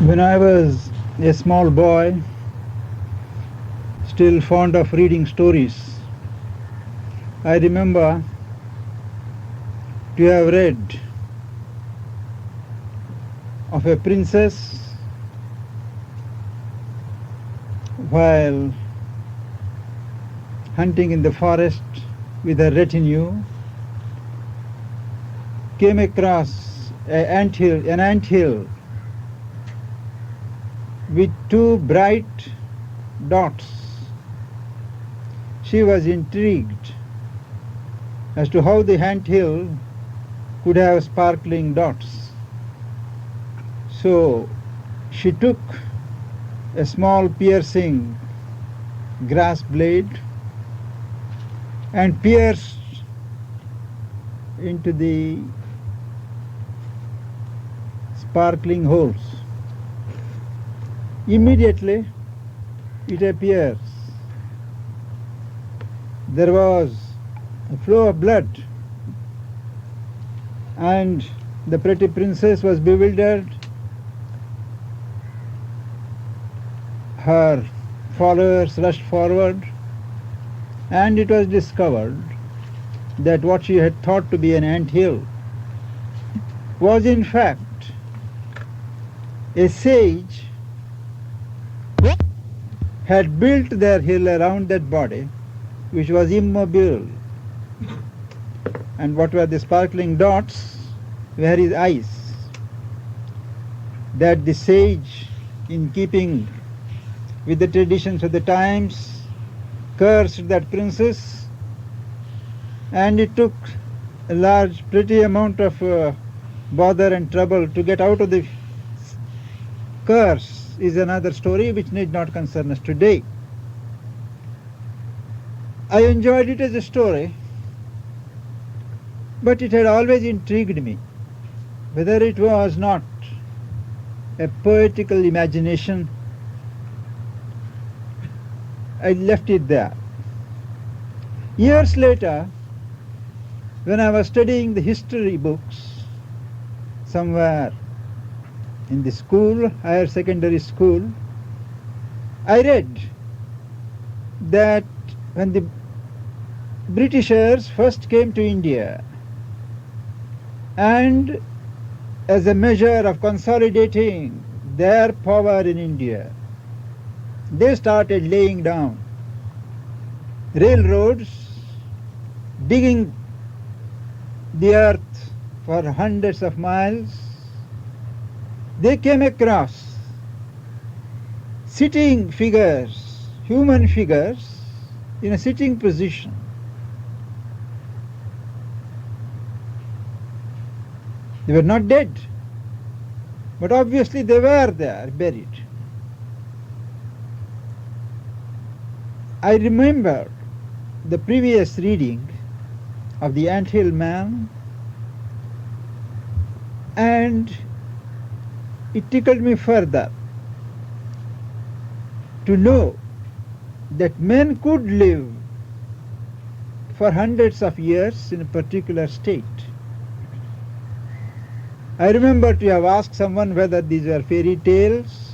When I was a small boy, still fond of reading stories, I remember to have read of a princess while hunting in the forest with her retinue, came across an ant hill with two bright dots. She was intrigued as to how the ant hill could have sparkling dots. So she took a small piercing grass blade and pierced into the sparkling holes. Immediately it appears there was a flow of blood, and the pretty princess was bewildered. Her followers rushed forward, and it was discovered that what she had thought to be an ant hill was in fact a sage had built their hill around that body, which was immobile. And what were the sparkling dots were his eyes. That the sage, in keeping with the traditions of the times, cursed that princess, and it took a large, pretty amount of bother and trouble to get out of the curse is another story which need not concern us today. I enjoyed it as a story, but it had always intrigued me whether it was not a poetical imagination. I left it there. Years later, when I was studying the history books somewhere in the school, higher secondary school, I read that when the Britishers first came to India, and as a measure of consolidating their power in India, they started laying down railroads, digging the earth for hundreds of miles. They came across sitting figures, human figures, in a sitting position. They were not dead, but obviously they were there, buried. I remember the previous reading of the Anthill Man, and it tickled me further to know that men could live for hundreds of years in a particular state. I remember to have asked someone whether these were fairy tales.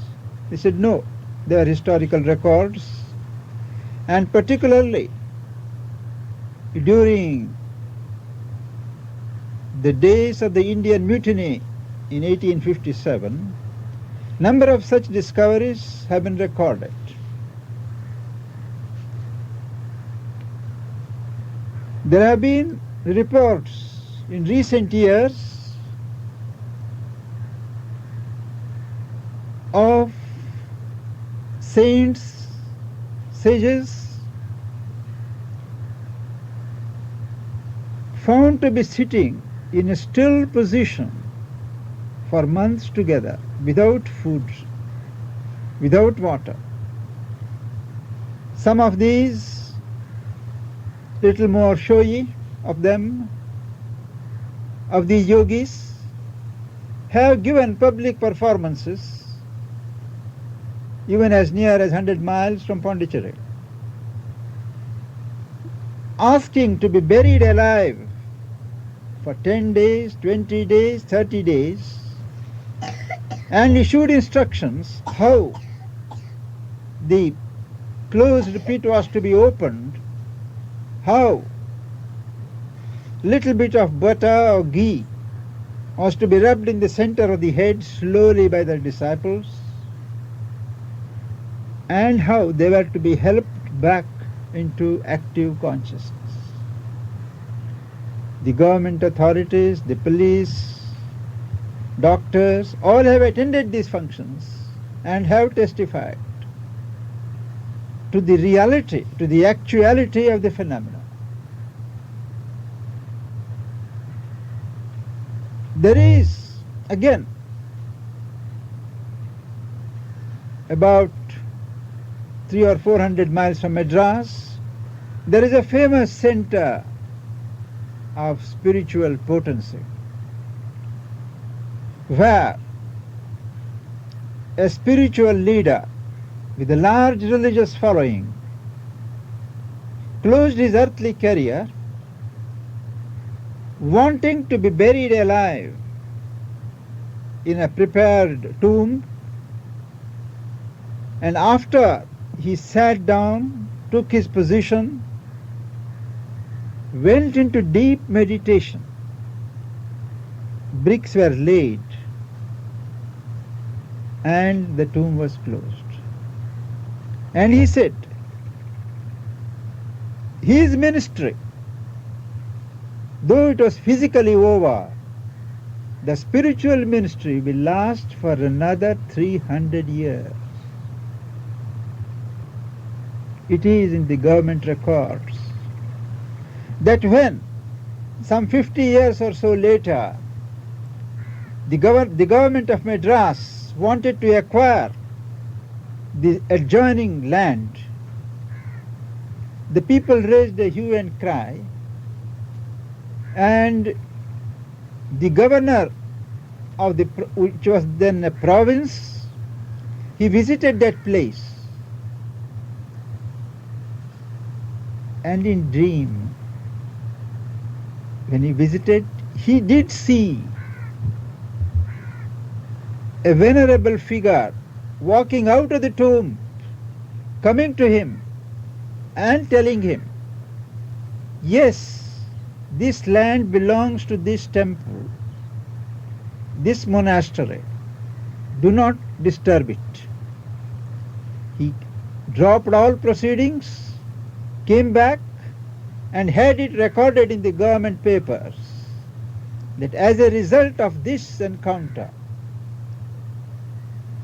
They said no, they are historical records, and particularly during the days of the Indian Mutiny in 1857, number of such discoveries have been recorded. There have been reports in recent years of saints, sages, found to be sitting in a still position for months together, without food, without water. Some of these, little more showy of them, of these yogis, have given public performances even as near as 100 miles from Pondicherry, asking to be buried alive for 10 days, 20 days, 30 days, and issued instructions how the closed pit was to be opened, how little bit of butter or ghee was to be rubbed in the center of the head slowly by the disciples, and how they were to be helped back into active consciousness. The government authorities, the police, doctors, all have attended these functions and have testified to the reality, to the actuality of the phenomena. There is, again, about 300 or 400 miles from Madras, there is a famous center of spiritual potency, where a spiritual leader with a large religious following closed his earthly career wanting to be buried alive in a prepared tomb, and after he sat down, took his position, went into deep meditation. Bricks were laid and the tomb was closed. And he said, his ministry, though it was physically over, the spiritual ministry will last for another 300 years. It is in the government records that when some 50 years or so later the government of Madras wanted to acquire the adjoining land, the people raised a hue and cry, and the governor of which was then a province, he visited that place, and in dream, when he visited, he did see a venerable figure walking out of the tomb, coming to him and telling him, yes, this land belongs to this temple, this monastery, do not disturb it. He dropped all proceedings, came back and had it recorded in the government papers that as a result of this encounter,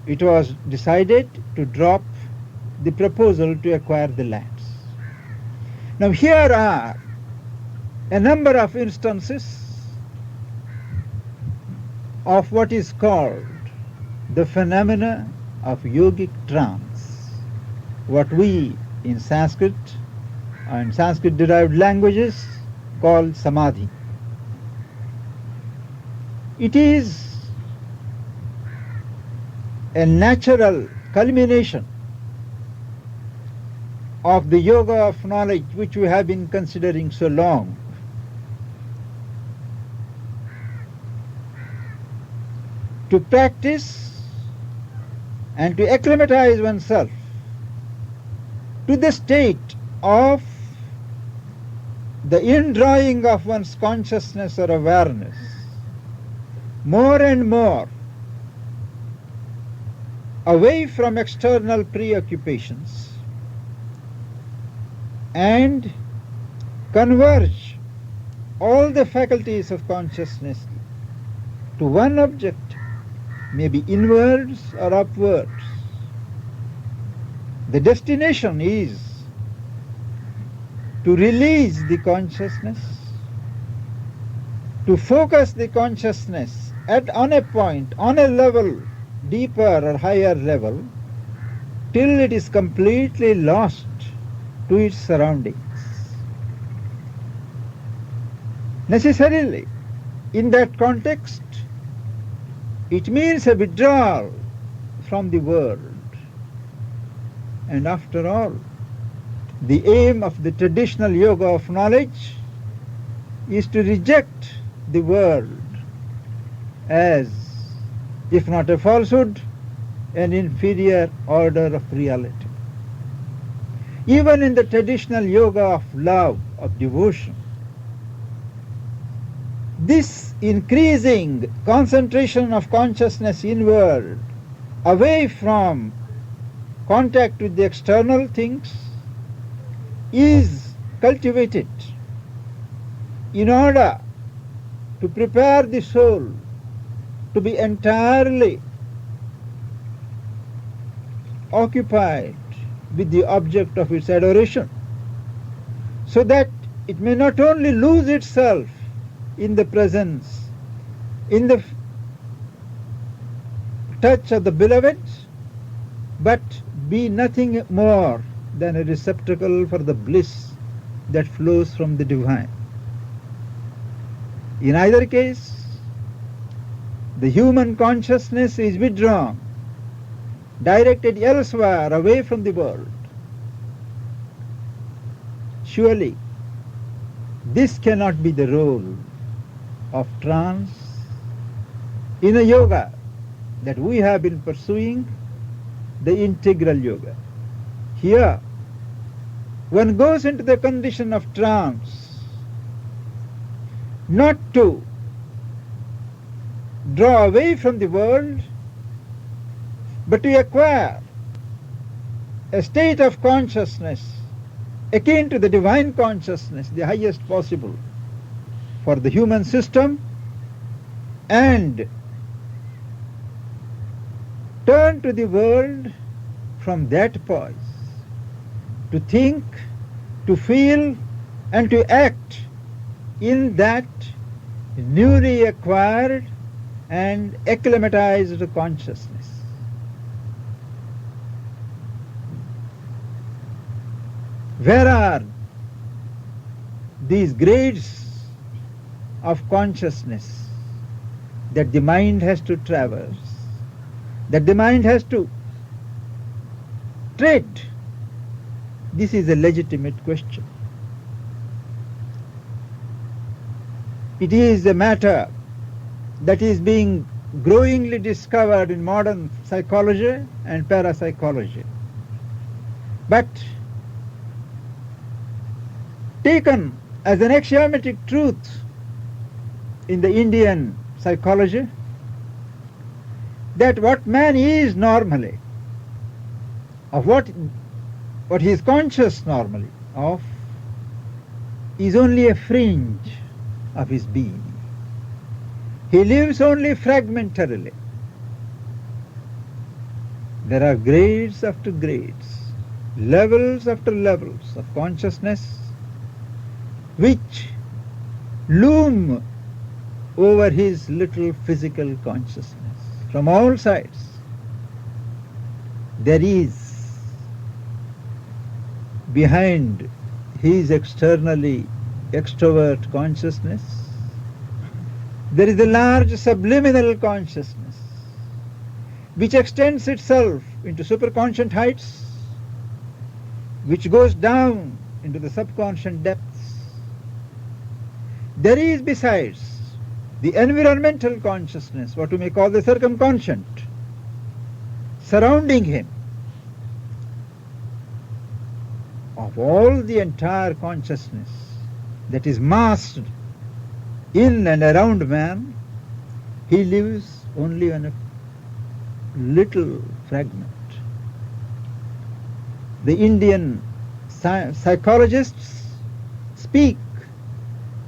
it was decided to drop the proposal to acquire the lands. Now here are a number of instances of what is called the phenomena of yogic trance, what we in Sanskrit and Sanskrit derived languages call samadhi. It is a natural culmination of the yoga of knowledge which we have been considering so long. To practice and to acclimatize oneself to the state of the indrawing of one's consciousness or awareness more and more away from external preoccupations and converge all the faculties of consciousness to one object, maybe inwards or upwards. The destination is to release the consciousness, to focus the consciousness on a point, on a level, deeper or higher level, till it is completely lost to its surroundings. Necessarily, in that context, it means a withdrawal from the world. And after all, the aim of the traditional yoga of knowledge is to reject the world as if not a falsehood, an inferior order of reality. Even in the traditional yoga of love, of devotion, this increasing concentration of consciousness inward, away from contact with the external things, is cultivated in order to prepare the soul to be entirely occupied with the object of its adoration, so that it may not only lose itself in the presence, in the touch of the beloved, but be nothing more than a receptacle for the bliss that flows from the divine. In either case, the human consciousness is withdrawn, directed elsewhere, away from the world. Surely, this cannot be the role of trance in a yoga that we have been pursuing, the integral yoga. Here, one goes into the condition of trance not to draw away from the world, but to acquire a state of consciousness akin to the divine consciousness, the highest possible for the human system, and turn to the world from that poise, to think, to feel, and to act in that newly acquired and acclimatized consciousness. Where are these grades of consciousness that the mind has to traverse, that the mind has to tread? This is a legitimate question. It is a matter that is being growingly discovered in modern psychology and parapsychology. But taken as an axiomatic truth in the Indian psychology, that what man is normally, of what he is conscious normally of, is only a fringe of his being. He lives only fragmentarily. There are grades after grades, levels after levels of consciousness which loom over his little physical consciousness from all sides. There is behind his externally extrovert consciousness, there is a large subliminal consciousness which extends itself into superconscious heights, which goes down into the subconscious depths. There is besides the environmental consciousness, what we may call the circumconscient, surrounding him. Of all the entire consciousness that is massed in and around man, he lives only on a little fragment. The Indian psychologists speak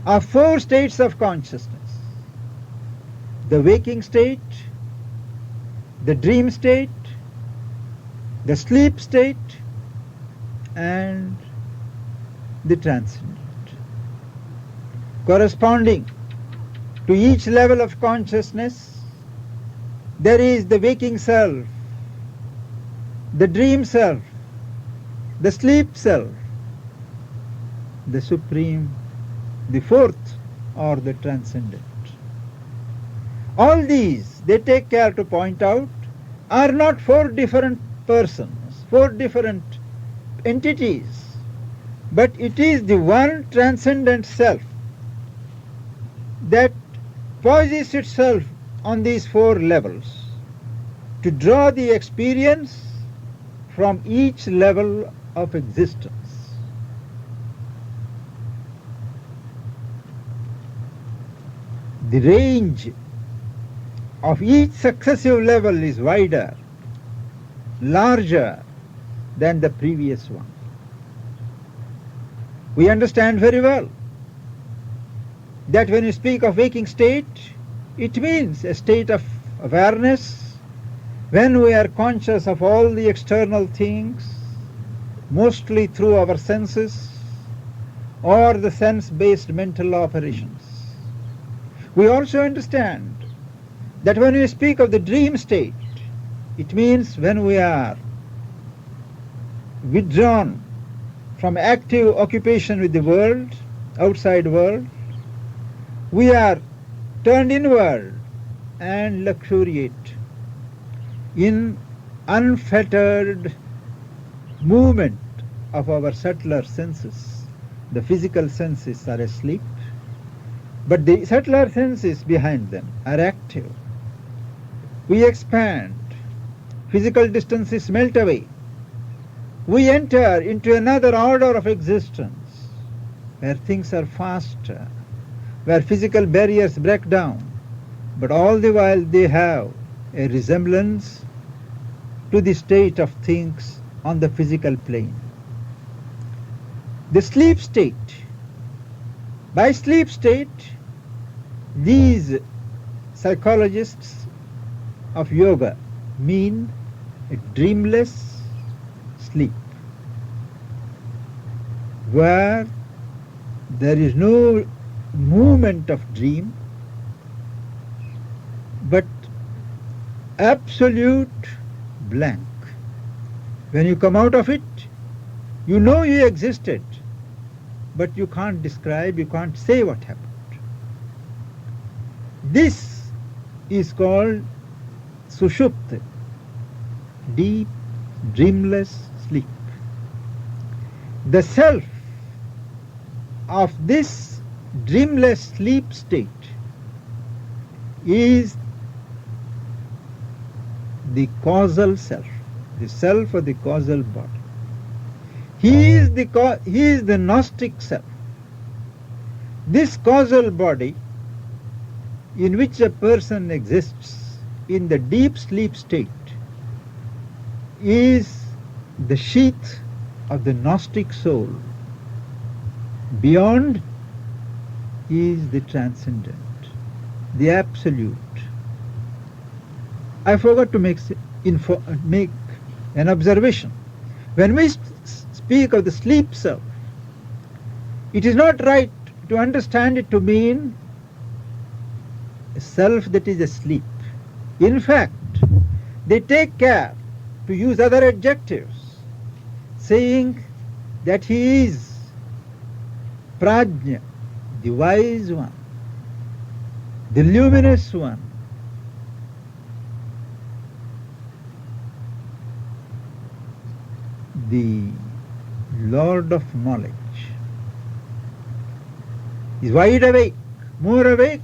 of 4 states of consciousness: the waking state, the dream state, the sleep state, and the transcendent. Corresponding to each level of consciousness, there is the waking self, the dream self, the sleep self, the supreme, the 4th, or the transcendent. All these, they take care to point out, are not 4 different persons, 4 different entities, but it is the one transcendent self that poises itself on these 4 levels. to draw the experience from each level of existence. The range of each successive level is wider, larger than the previous one. We understand very well that when you speak of waking state, it means a state of awareness when we are conscious of all the external things, mostly through our senses or the sense-based mental operations. We also understand that when we speak of the dream state, it means when we are withdrawn from active occupation with the world, outside world, we are turned inward and luxuriate in unfettered movement of our subtler senses. The physical senses are asleep, but the subtler senses behind them are active. We expand, physical distances melt away. We enter into another order of existence where things are faster, where physical barriers break down, but all the while they have a resemblance to the state of things on the physical plane. The sleep state. By sleep state, these psychologists of yoga mean a dreamless sleep, where there is no movement of dream, but absolute blank. When you come out of it, you know you existed, but you can't describe, you can't say what happened. This is called sushupta, deep, dreamless sleep. The self of this dreamless sleep state is the causal self of the causal body. He is the Gnostic self. This causal body in which a person exists in the deep sleep state is the sheath of the Gnostic soul. Beyond is the transcendent, the absolute. I forgot to make an observation. When we speak of the sleep self, it is not right to understand it to mean a self that is asleep. In fact, they take care to use other adjectives, saying that he is prajna, the wise one, the luminous one, the Lord of knowledge. Is wide awake, more awake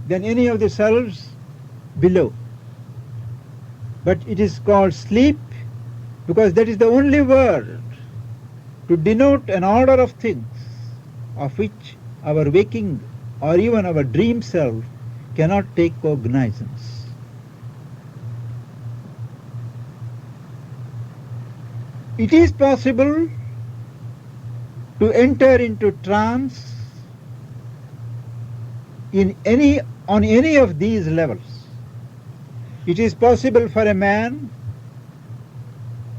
than any of the selves below. But it is called sleep because that is the only word to denote an order of things of which our waking or even our dream self cannot take cognizance. It is possible to enter into trance on any of these levels. It is possible for a man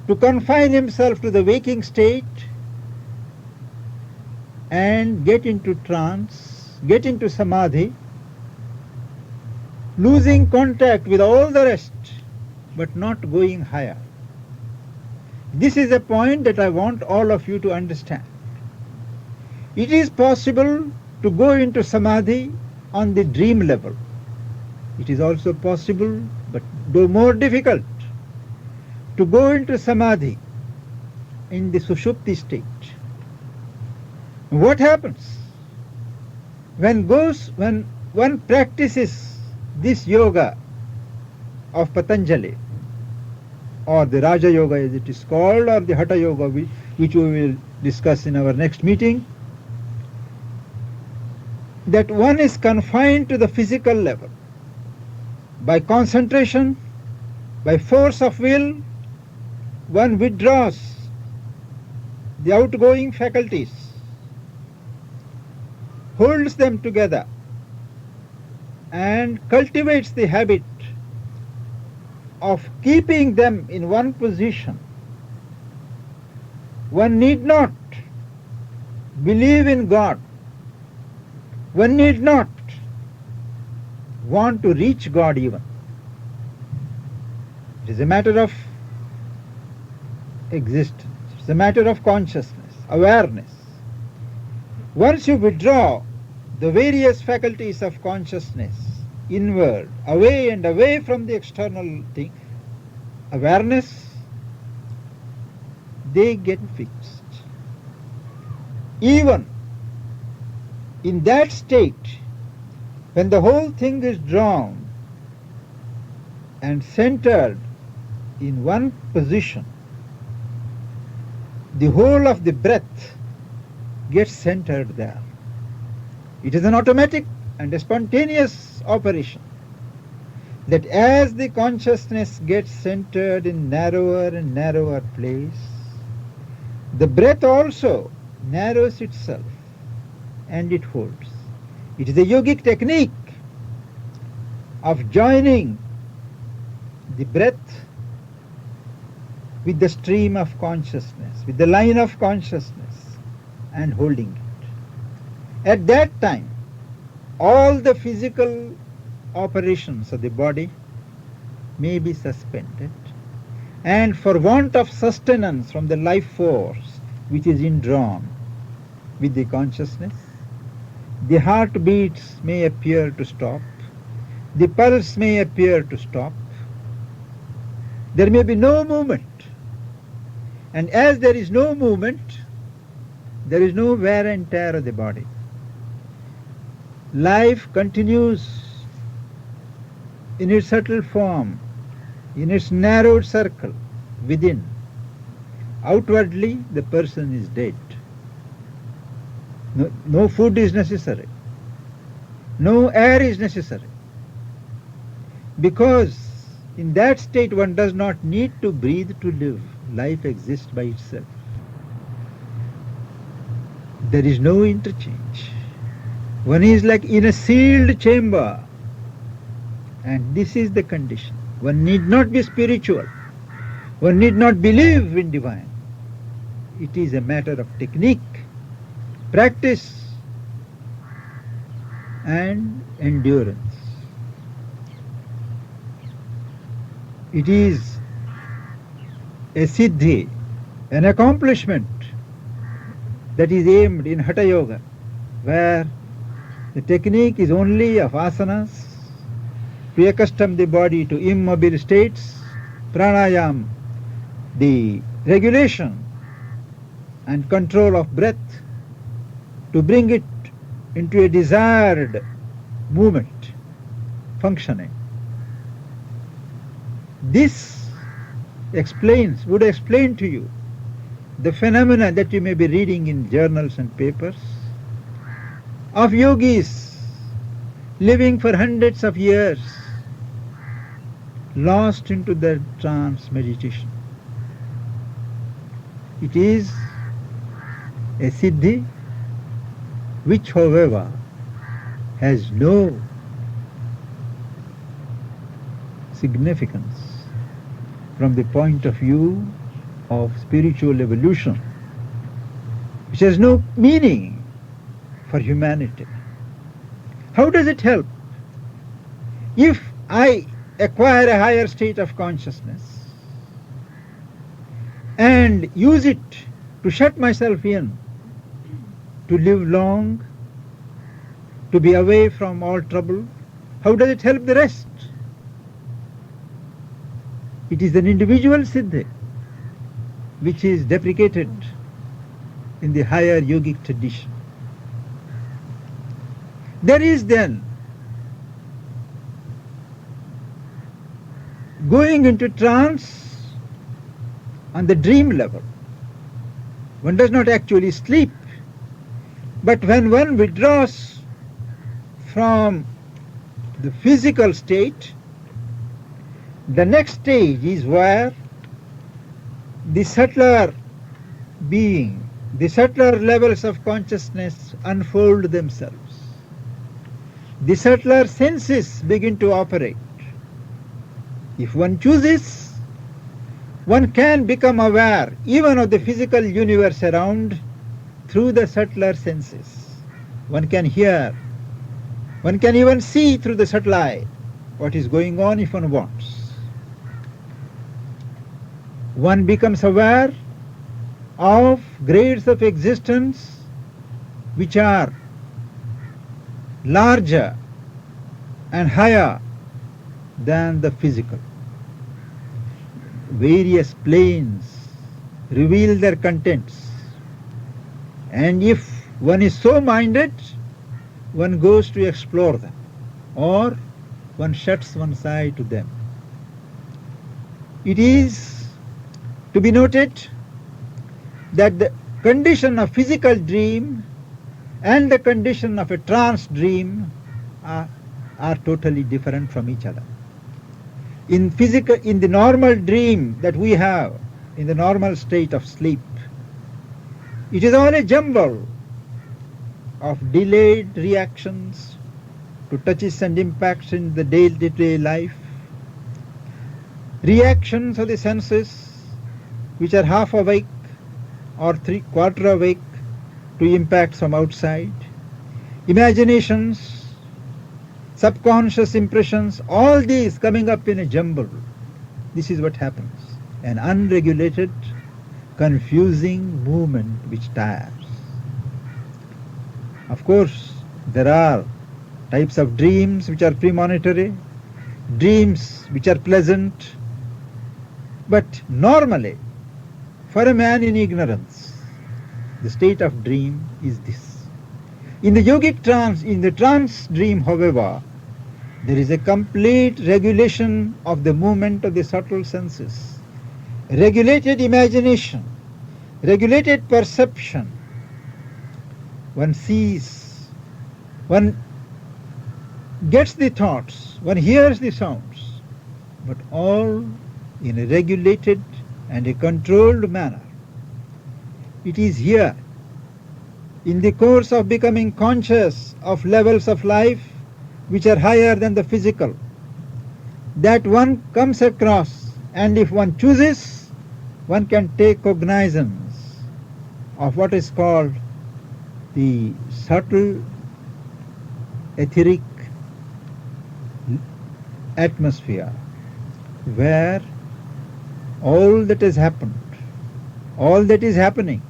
to confine himself to the waking state and get into trance, get into samadhi, losing contact with all the rest, but not going higher. This is a point that I want all of you to understand. It is possible to go into samadhi on the dream level. It is also possible, but though more difficult, to go into samadhi in the sushupti state. What happens when one practices this yoga of Patanjali, or the Raja Yoga as it is called, or the Hatha Yoga, which we will discuss in our next meeting, that one is confined to the physical level. By concentration, by force of will, one withdraws the outgoing faculties, holds them together, and cultivates the habit of keeping them in one position. One need not believe in God. One need not want to reach God even. It is a matter of existence. It's a matter of consciousness, awareness. Once you withdraw the various faculties of consciousness inward, away and away from the external thing, awareness, they get fixed. Even in that state, when the whole thing is drawn and centered in one position, the whole of the breath gets centered there. It is an automatic and a spontaneous operation, that as the consciousness gets centered in narrower and narrower place, the breath also narrows itself and it holds. It is a yogic technique of joining the breath with the stream of consciousness, with the line of consciousness, and holding it. At that time, all the physical operations of the body may be suspended, and for want of sustenance from the life force which is indrawn with the consciousness, the heartbeats may appear to stop, the pulse may appear to stop, there may be no movement. And as there is no movement, there is no wear and tear of the body. Life continues in its subtle form, in its narrowed circle within. Outwardly, the person is dead. No food is necessary. No air is necessary. Because in that state one does not need to breathe to live. Life exists by itself. There is no interchange. One is like in a sealed chamber. And this is the condition. One need not be spiritual. One need not believe in divine. It is a matter of technique, practice, and endurance. It is a siddhi, an accomplishment that is aimed in Hatha Yoga, where the technique is only of asanas, to accustom the body to immobile states, pranayam, the regulation and control of breath, to bring it into a desired movement, functioning. This would explain to you the phenomena that you may be reading in journals and papers of yogis living for hundreds of years, lost into their trance meditation. It is a siddhi which, however, has no significance from the point of view of spiritual evolution, which has no meaning for humanity. How does it help? If I acquire a higher state of consciousness and use it to shut myself in, to live long, to be away from all trouble, how does it help the rest? It is an individual siddhi which is deprecated in the higher yogic tradition. There is then going into trance on the dream level. One does not actually sleep, but when one withdraws from the physical state, the next stage is where the subtler being, the subtler levels of consciousness unfold themselves. The subtler senses begin to operate. If one chooses, one can become aware even of the physical universe around through the subtler senses. One can hear, one can even see through the subtle eye what is going on if one wants. One becomes aware of grades of existence which are larger and higher than the physical. Various planes reveal their contents, and if one is so minded, one goes to explore them, or one shuts one's eye to them. It is to be noted that the condition of physical dream and the condition of a trance dream are totally different from each other. In the normal dream that we have, in the normal state of sleep, it is all a jumble of delayed reactions to touches and impacts in the day-to-day life, reactions of the senses which are half awake or three-quarter awake to impacts from outside, imaginations, subconscious impressions, all these coming up in a jumble. This is what happens. An unregulated, confusing movement which tires. Of course, there are types of dreams which are premonitory, dreams which are pleasant, but normally, for a man in ignorance, the state of dream is this. In the yogic trance, in the trance dream, however, there is a complete regulation of the movement of the subtle senses, regulated imagination, regulated perception. One sees, one gets the thoughts, one hears the sounds, but all in a regulated and a controlled manner. It is here, in the course of becoming conscious of levels of life which are higher than the physical, that one comes across, and if one chooses, one can take cognizance of what is called the subtle etheric atmosphere, where all that has happened, all that is happening,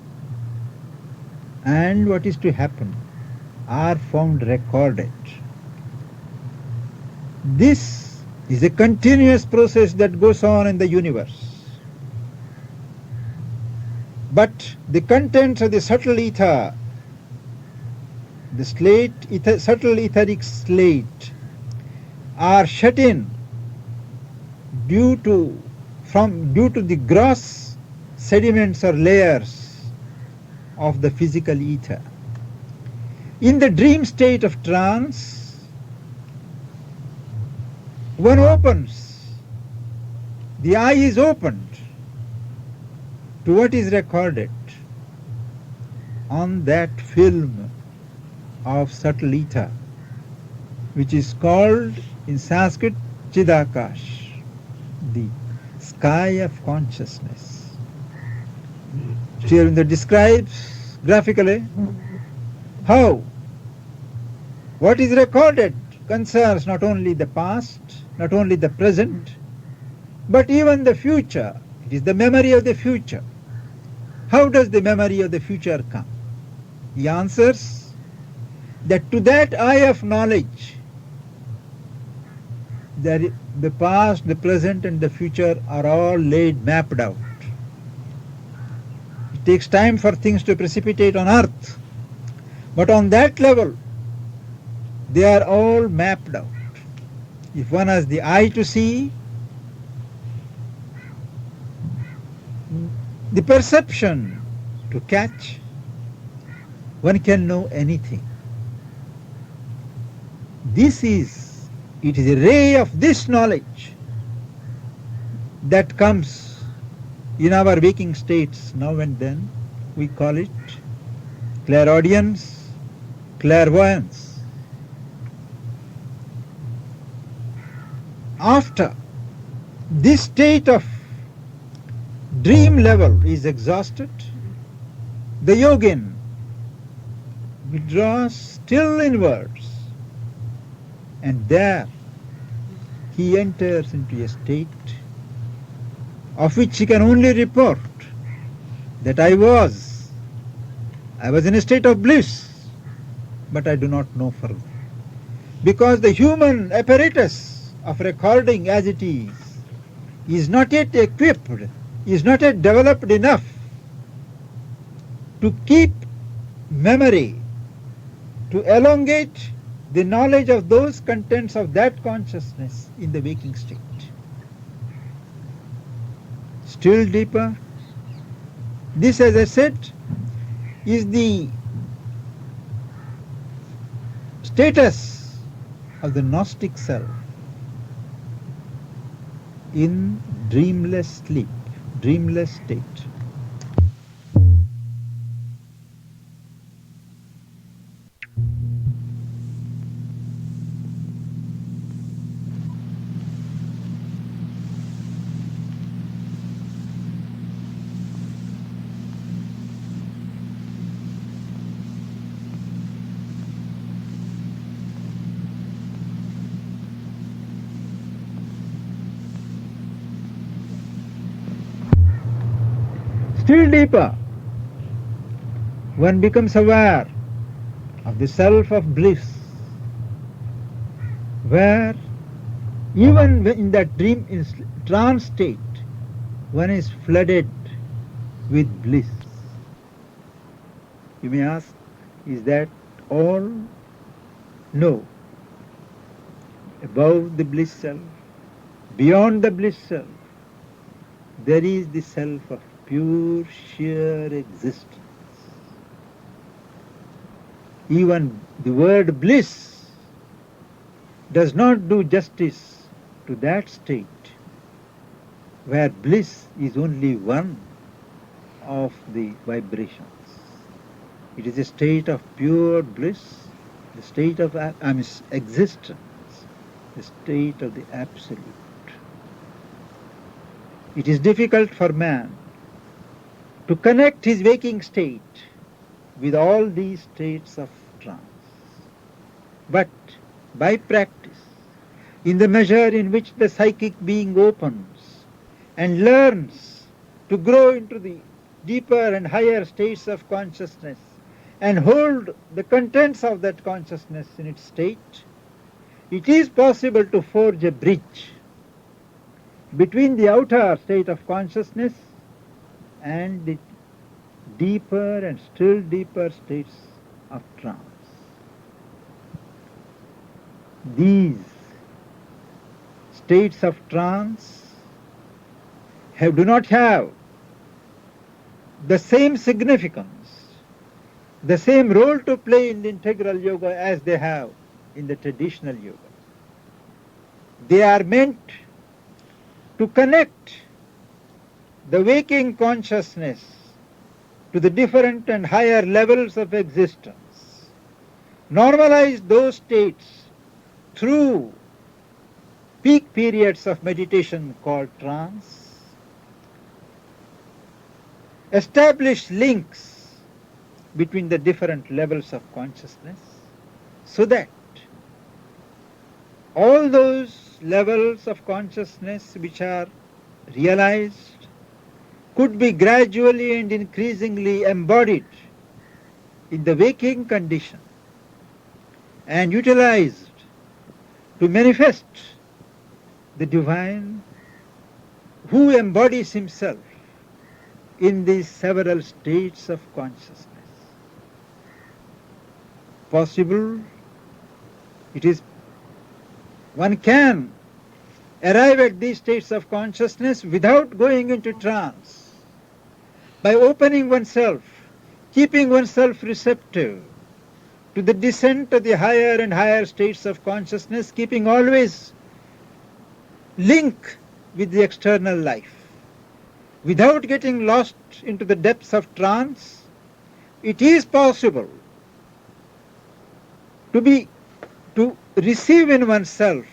and what is to happen are found recorded. This is a continuous process that goes on in the universe. But the contents of the subtle ether, the subtle etheric slate, are shut in due to the gross sediments or layers of the physical ether. In the dream state of trance, one opens, the eye is opened to what is recorded on that film of subtle ether, which is called in Sanskrit Chidakash, the sky of consciousness. Sri Aurobindo describes graphically how what is recorded concerns not only the past, not only the present, but even the future. It is the memory of the future. How does the memory of the future come? He answers that to that eye of knowledge, the past, the present, and the future are all mapped out. It takes time for things to precipitate on earth, but on that level, they are all mapped out. If one has the eye to see, the perception to catch, one can know anything. It is a ray of this knowledge that comes in our waking states now and then. We call it clairaudience, clairvoyance. After this state of dream level is exhausted, the yogin withdraws still inwards, and there he enters into a state of which he can only report that I was in a state of bliss, but I do not know further. Because the human apparatus of recording as it is not yet equipped, is not yet developed enough to keep memory, to elongate the knowledge of those contents of that consciousness in the waking state. Still deeper, this, as I said, is the status of the Gnostic self in dreamless sleep, dreamless state. Still deeper, one becomes aware of the self of bliss, where even in that dream trance state, one is flooded with bliss. You may ask, is that all? No. Above the bliss self, beyond the bliss self, there is the self of pure, sheer existence. Even the word bliss does not do justice to that state where bliss is only one of the vibrations. It is a state of pure bliss, the state of existence, the state of the absolute. It is difficult for man to connect his waking state with all these states of trance. But by practice, in the measure in which the psychic being opens and learns to grow into the deeper and higher states of consciousness and hold the contents of that consciousness in its state, it is possible to forge a bridge between the outer state of consciousness and the deeper and still deeper states of trance. These states of trance do not have the same significance, the same role to play in the integral yoga as they have in the traditional yoga. They are meant to connect the waking consciousness to the different and higher levels of existence, normalize those states through peak periods of meditation called trance, establish links between the different levels of consciousness so that all those levels of consciousness which are realized could be gradually and increasingly embodied in the waking condition and utilized to manifest the divine who embodies himself in these several states of consciousness. Possible, one can arrive at these states of consciousness without going into trance. by opening oneself, keeping oneself receptive to the descent of the higher and higher states of consciousness, keeping always link with the external life. Without getting lost into the depths of trance, it is possible to receive in oneself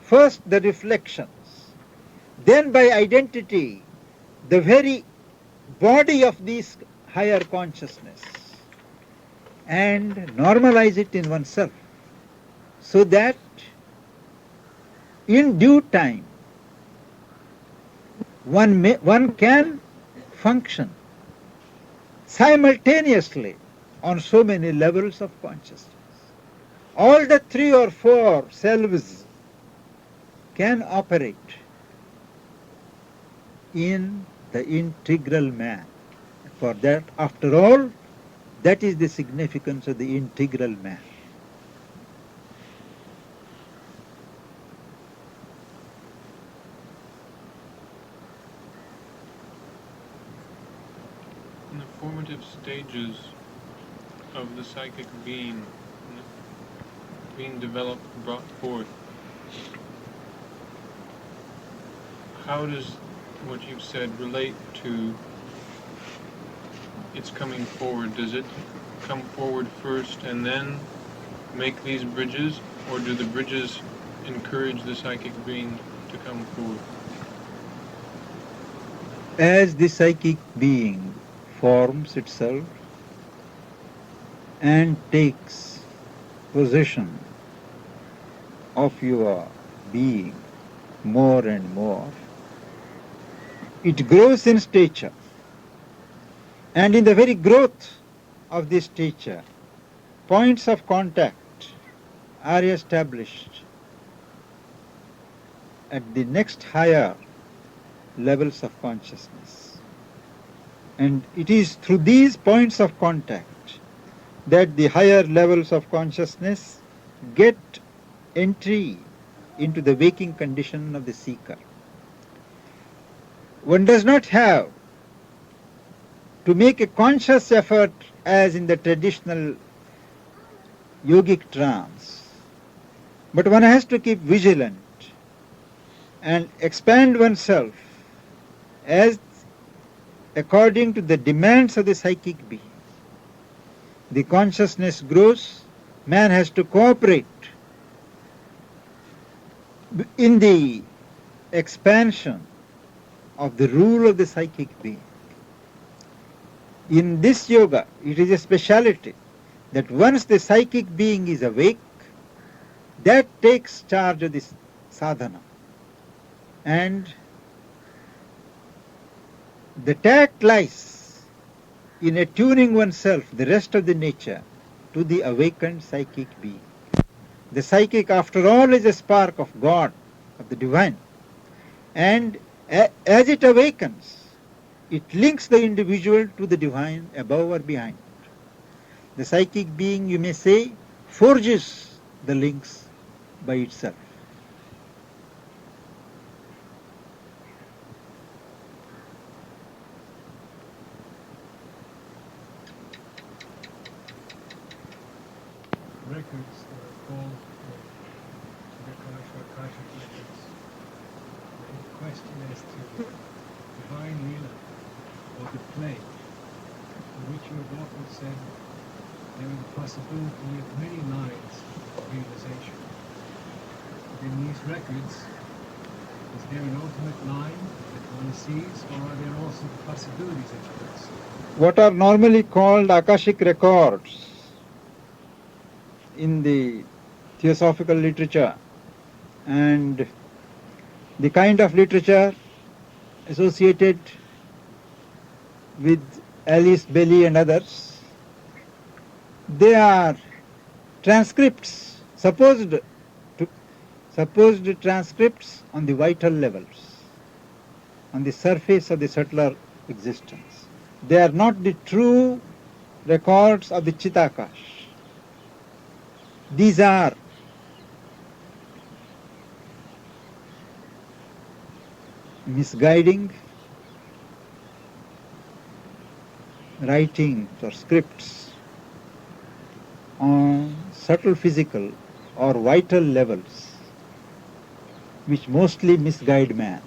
first the reflections, then by identity the very body of this higher consciousness, and normalize it in oneself, so that in due time one can function simultaneously on so many levels of consciousness. All the 3 or 4 selves can operate in the integral man. For that, after all, that is the significance of the integral man. In the formative stages of the psychic being developed, brought forth, how does what you've said relate to its coming forward? Does it come forward first and then make these bridges, or do the bridges encourage the psychic being to come forward? As the psychic being forms itself and takes possession of your being more and more, it grows in stature. And in the very growth of this stature, points of contact are established at the next higher levels of consciousness. And it is through these points of contact that the higher levels of consciousness get entry into the waking condition of the seeker. One does not have to make a conscious effort as in the traditional yogic trance, but one has to keep vigilant and expand oneself as according to the demands of the psychic being. The consciousness grows, man has to cooperate in the expansion of the rule of the psychic being. In this yoga, it is a speciality that once the psychic being is awake, that takes charge of this sadhana. And the tact lies in attuning oneself, the rest of the nature, to the awakened psychic being. The psychic, after all, is a spark of God, of the divine. And as it awakens, it links the individual to the divine above or behind. The psychic being, you may say, forges the links by itself. Records that are called Akashic records. The question as to divine Leela, or the play, in which you have often said there is the possibility of many lines of realization. Within these records, is there an ultimate line that one sees, or are there also possibilities that you can see? What are normally called Akashic records in the theosophical literature and the kind of literature associated with Alice Bailey and others, they are transcripts, supposed transcripts on the vital levels, on the surface of the subtler existence. They are not the true records of the Chitakash. These are misguiding writings or scripts on subtle physical or vital levels which mostly misguide man.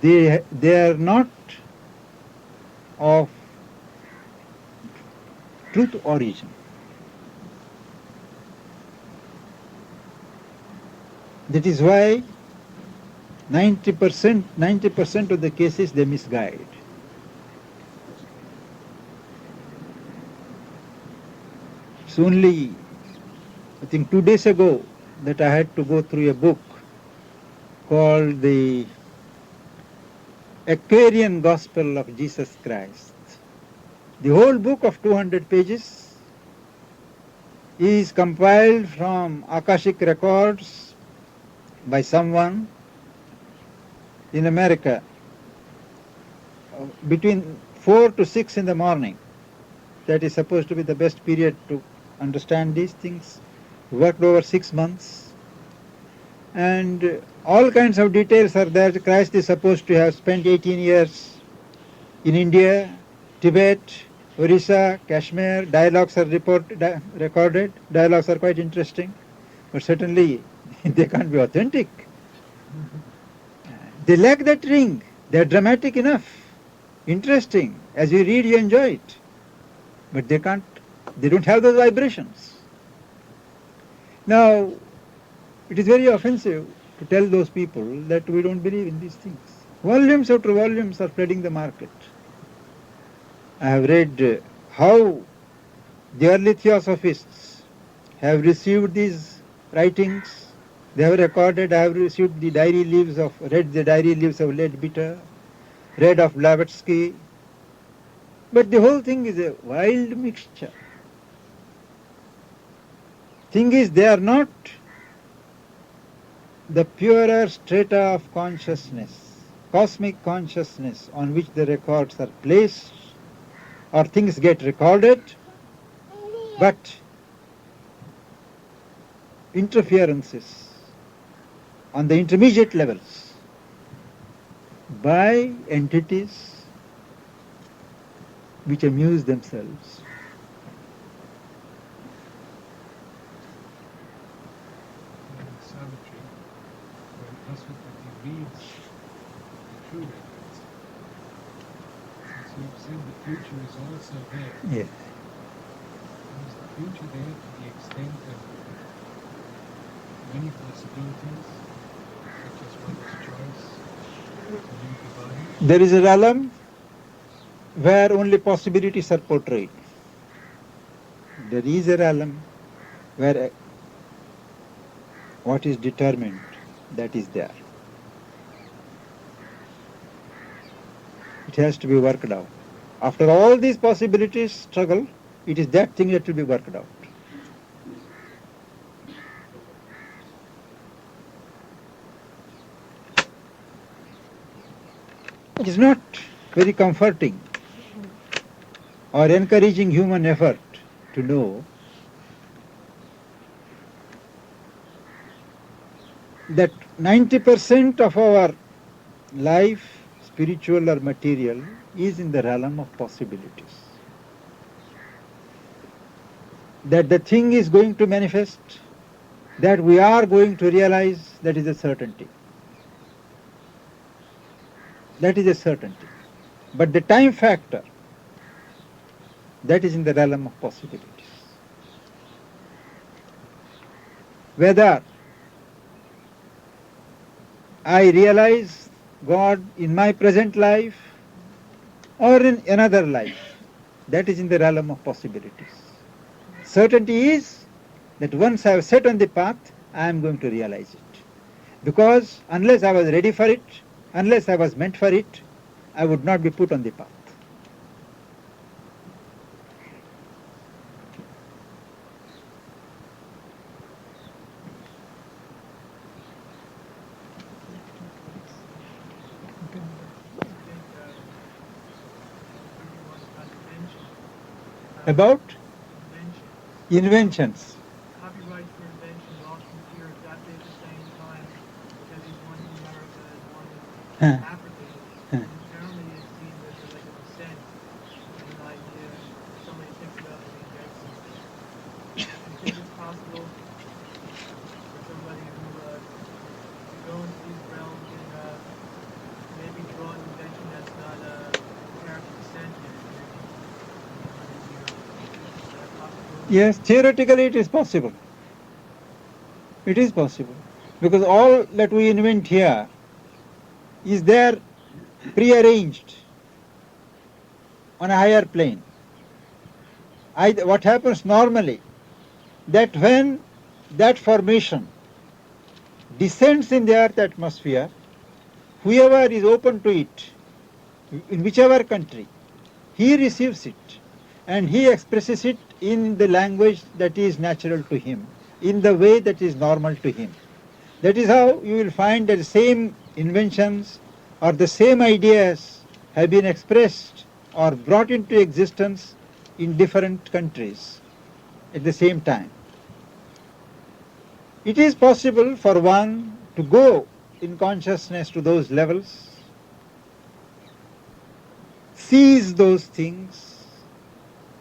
They are not of truth origin. That is why 90% of the cases they misguide. It's only, I think, 2 days ago that I had to go through a book called the Aquarian Gospel of Jesus Christ. The whole book of 200 pages is compiled from Akashic records by someone in America between 4 to 6 in the morning. That is supposed to be the best period to understand these things. Worked over 6 months. And all kinds of details are there. Christ is supposed to have spent 18 years in India, Tibet, Orissa, Kashmir. Dialogues are recorded. Dialogues are quite interesting, but certainly they can't be authentic. They lack that ring. They are dramatic enough, interesting. As you read, you enjoy it, but they don't have those vibrations. Now, it is very offensive to tell those people that we don't believe in these things. Volumes after volumes are flooding the market. I have read how the early theosophists have received these writings. They have recorded. I have received read the diary leaves of Leadbeater, read of Blavatsky. But the whole thing is a wild mixture. Thing is, they are not the purer strata of consciousness, cosmic consciousness on which the records are placed or things get recorded, but interferences on the intermediate levels by entities which amuse themselves. In Savitri, when Aswapati reads the true records, since you've said the future is also there, Yes. is the future there to the extent of many possibilities, such as one's choice to leave the body? There is a realm where only possibilities are portrayed. There is a realm where what is determined, that is there. It has to be worked out. After all these possibilities struggle, it is that thing that will be worked out. It is not very comforting or encouraging human effort to know that 90% of our life, spiritual or material, is in the realm of possibilities. That the thing is going to manifest, that we are going to realize, that is a certainty. That is a certainty. But the time factor, that is in the realm of possibilities. Whether I realize God in my present life or in another life, that is in the realm of possibilities. Certainty is that once I have set on the path, I am going to realize it. Because unless I was ready for it, unless I was meant for it, I would not be put on the path. About inventions. Copyright for inventions often appear exactly at the same time because he's one in America and one in Africa. And apparently it seems that there's like Yes, theoretically it is possible. It is possible. Because all that we invent here is there prearranged on a higher plane. What happens normally, that when that formation descends in the earth atmosphere, whoever is open to it, in whichever country, he receives it and he expresses it in the language that is natural to him, in the way that is normal to him. That is how you will find that the same inventions or the same ideas have been expressed or brought into existence in different countries at the same time. It is possible for one to go in consciousness to those levels, seize those things,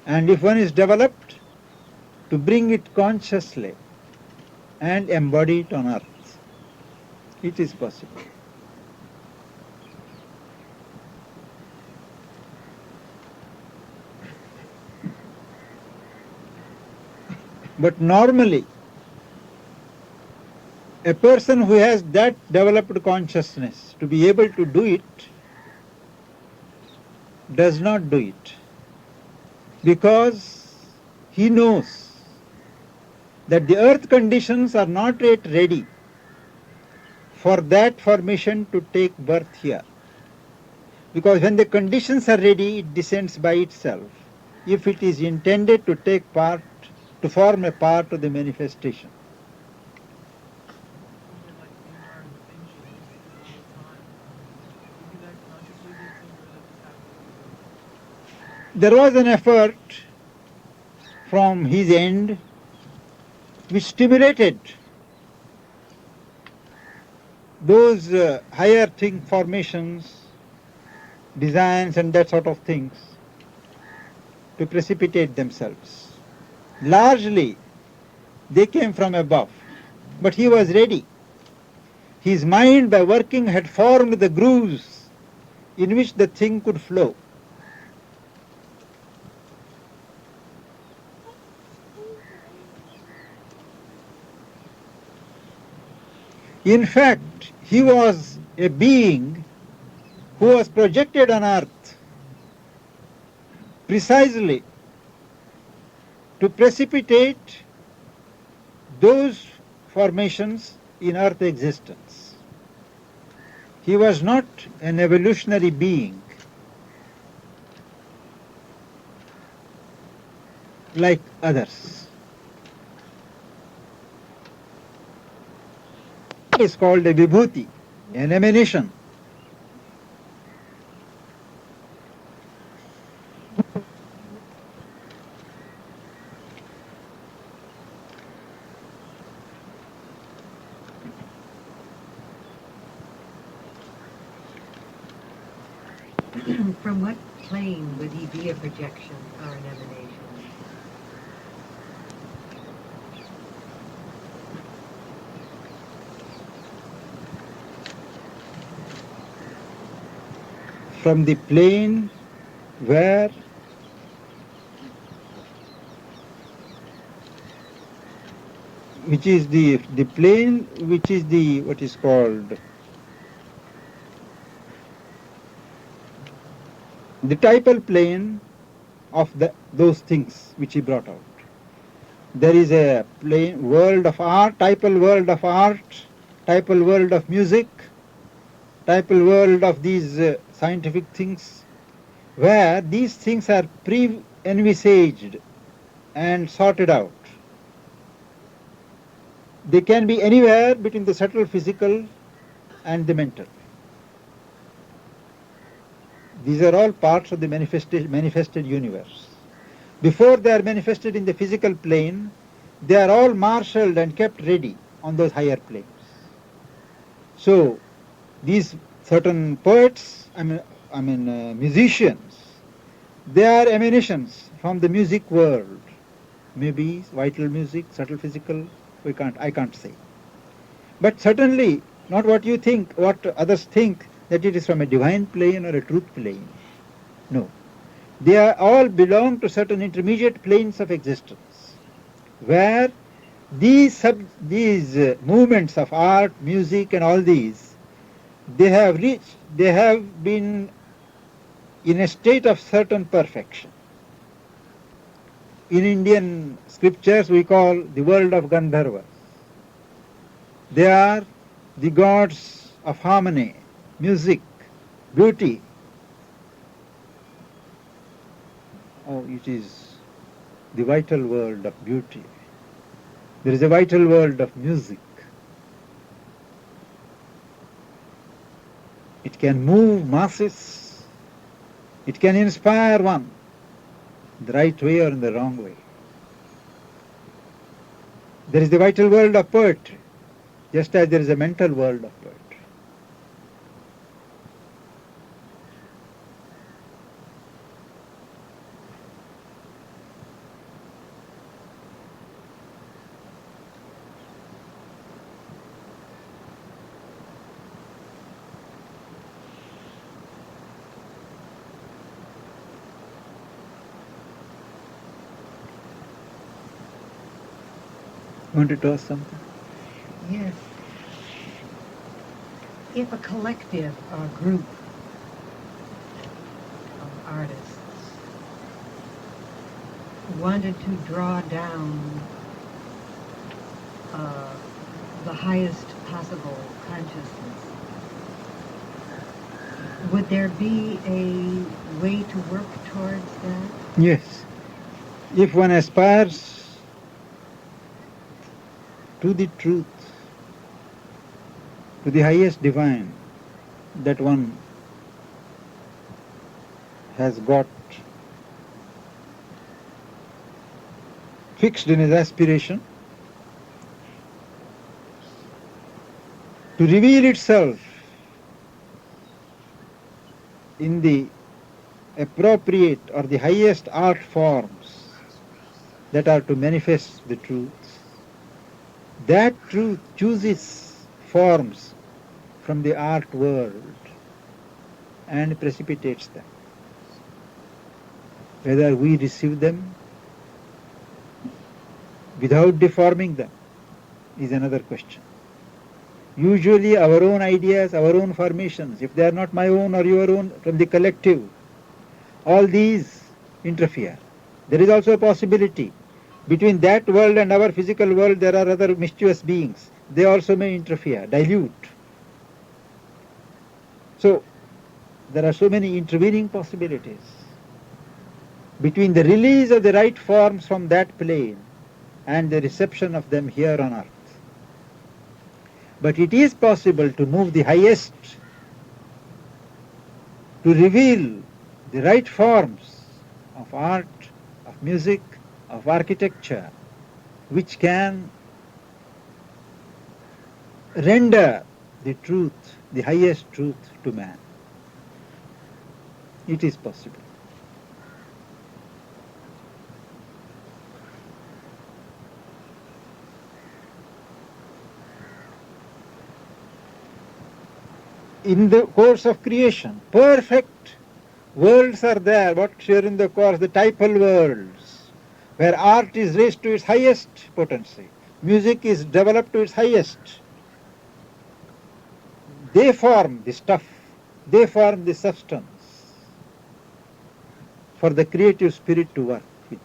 and if one is developed, to bring it consciously and embody it on earth. It is possible. But normally, a person who has that developed consciousness to be able to do it does not do it, because he knows that the earth conditions are not yet ready for that formation to take birth here. Because when the conditions are ready, it descends by itself, if it is intended to take part, to form a part of the manifestation. Something like the environment changing all the time. You do that consciously, do you think, or that just happens? There was an effort from his end which stimulated those higher thing formations, designs and that sort of things to precipitate themselves. Largely they came from above, but he was ready. His mind, by working, had formed the grooves in which the thing could flow. In fact, he was a being who was projected on earth precisely to precipitate those formations in earth existence. He was not an evolutionary being like others. It is called a vibhuti, an emanation. From what plane would he be a projection or an emanation? From the plane where which is the plane which is the what is called the typal plane of those things which he brought out. There is a plane world of art, typal world of art, typal world of music, typal world of these scientific things, where these things are pre-envisaged and sorted out. They can be anywhere between the subtle physical and the mental. These are all parts of the manifested universe. Before they are manifested in the physical plane, they are all marshaled and kept ready on those higher planes. So, these certain poets, musicians, they are emanations from the music world. Maybe vital music, subtle physical, I can't say. But certainly not what you think, what others think, that it is from a divine plane or a truth plane. No. They all belong to certain intermediate planes of existence. where these movements of art, music, and all these, they have been in a state of certain perfection. In Indian scriptures, we call the world of Gandharvas. They are the gods of harmony, music, beauty. Oh, it is the vital world of beauty. There is a vital world of music. It can move masses. It can inspire one the right way or in the wrong way. There is the vital world of poetry, just as there is a mental world of poetry. Wanted to ask something? Yes. If a collective or group of artists wanted to draw down the highest possible consciousness, would there be a way to work towards that? Yes. If one aspires to the truth, to the highest divine that one has got fixed in his aspiration, to reveal itself in the appropriate or the highest art forms that are to manifest the truth, that truth chooses forms from the art world and precipitates them. Whether we receive them without deforming them is another question. Usually our own ideas, our own formations, if they are not my own or your own, from the collective, all these interfere. There is also a possibility between that world and our physical world there are other mischievous beings. They also may interfere, dilute. So there are so many intervening possibilities between the release of the right forms from that plane and the reception of them here on earth. But it is possible to move the highest, to reveal the right forms of art, of music, of architecture, which can render the truth, the highest truth to man. It is possible. In the course of creation, perfect worlds are there, what share in the course, the typal worlds, where art is raised to its highest potency, music is developed to its highest. They form the stuff, they form the substance for the creative spirit to work with.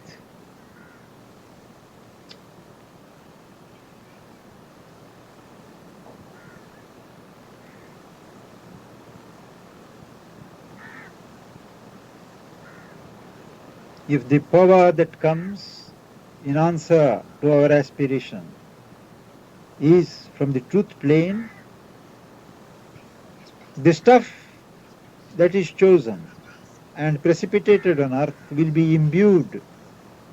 If the power that comes in answer to our aspiration is from the truth plane, the stuff that is chosen and precipitated on earth will be imbued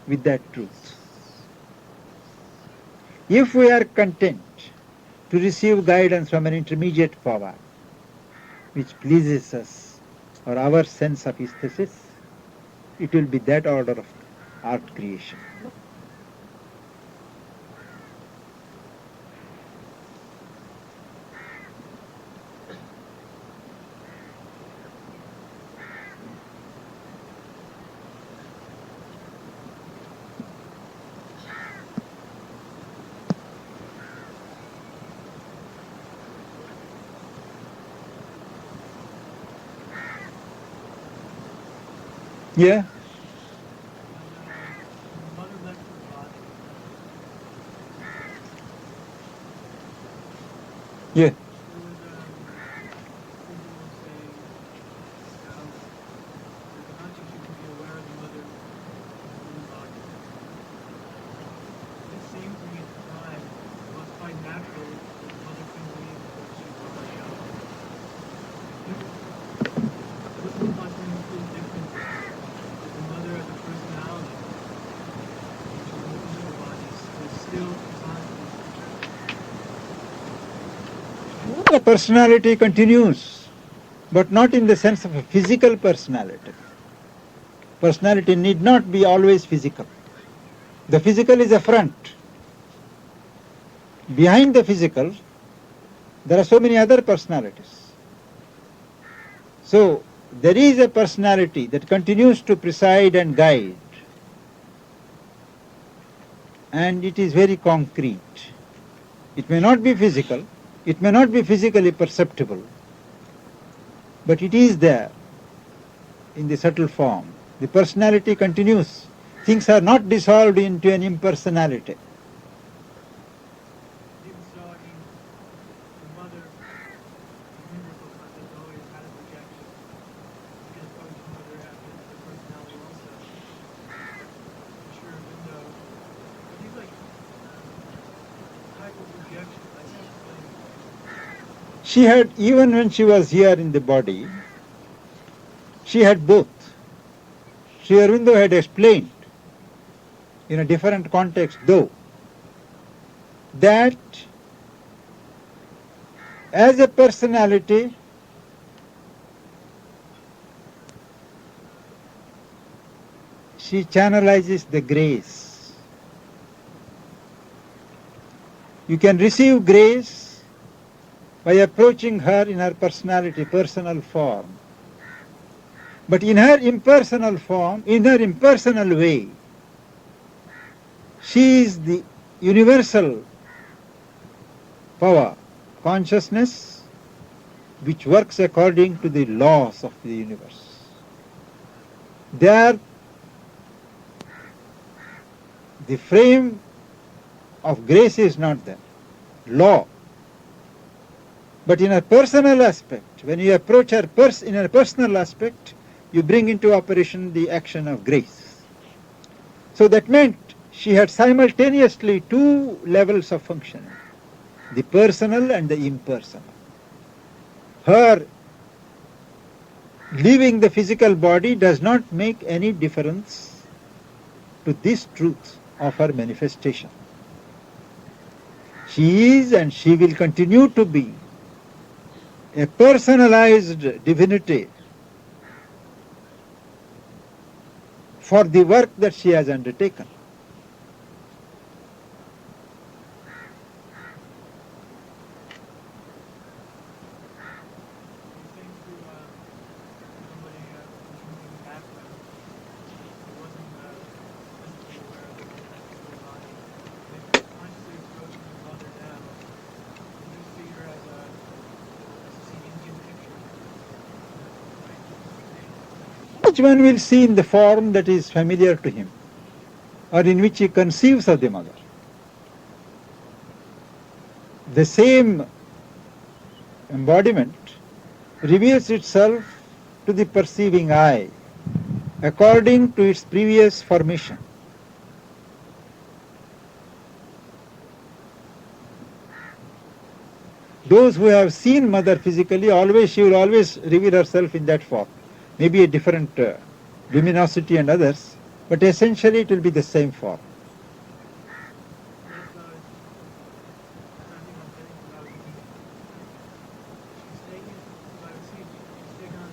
with that truth. If we are content to receive guidance from an intermediate power which pleases us or our sense of aesthesis, it will be that order of art creation. Yeah, When the mother left her body, yeah. there was visual saying how the conscious you can be aware of the mother in the body. It seemed to me at the time it was quite natural that the mother couldn't leave until she took her shower. This was not something completely different that the mother as a personality, which is in the physical body, is still constantly The personality continues, but not in the sense of a physical personality. Personality need not be always physical. The physical is a front. Behind the physical, there are so many other personalities. So, there is a personality that continues to preside and guide, and it is very concrete. It may not be physical, it may not be physically perceptible, but it is there in the subtle form. The personality continues. Things are not dissolved into an impersonality. even so. I mean, the mother, the universal concept always had a projection. You can approach the mother after the personality also. Sure, window. But these like type of projection, I can't explain. She had, even when she was here in the body, she had both. Sri Aurobindo had explained in a different context, though, that as a personality, she channelizes the grace. You can receive grace by approaching her in her personality, personal form. But in her impersonal form, in her impersonal way, she is the universal power, consciousness, which works according to the laws of the universe. There, the frame of grace is not there, law. But in a personal aspect, when you approach her in a personal aspect, you bring into operation the action of grace. So that meant she had simultaneously two levels of functioning, the personal and the impersonal. Her leaving the physical body does not make any difference to this truth of her manifestation. She is and she will continue to be a personalized divinity for the work that she has undertaken. You think to somebody from background who wasn't physically aware of the physical body, if consciously approaching the mother now, you just see her as an Indian picture, right? Each one will see in the form that is familiar to him or in which he conceives of the mother. The same embodiment reveals itself to the perceiving eye according to its previous formation. Those who have seen mother physically, she will always reveal herself in that form. Maybe a different luminosity and others, but essentially it will be the same form. That's I think I'm getting to what I was thinking. She's taken, if I see she's taken on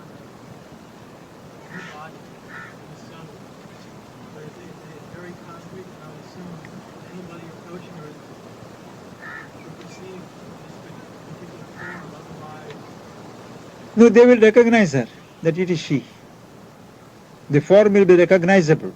a new body in the sun, but it's very concrete, and I would assume anybody approaching her would perceive this particular form, otherwise, No, they will recognize her, that it is she. The form will be recognizable.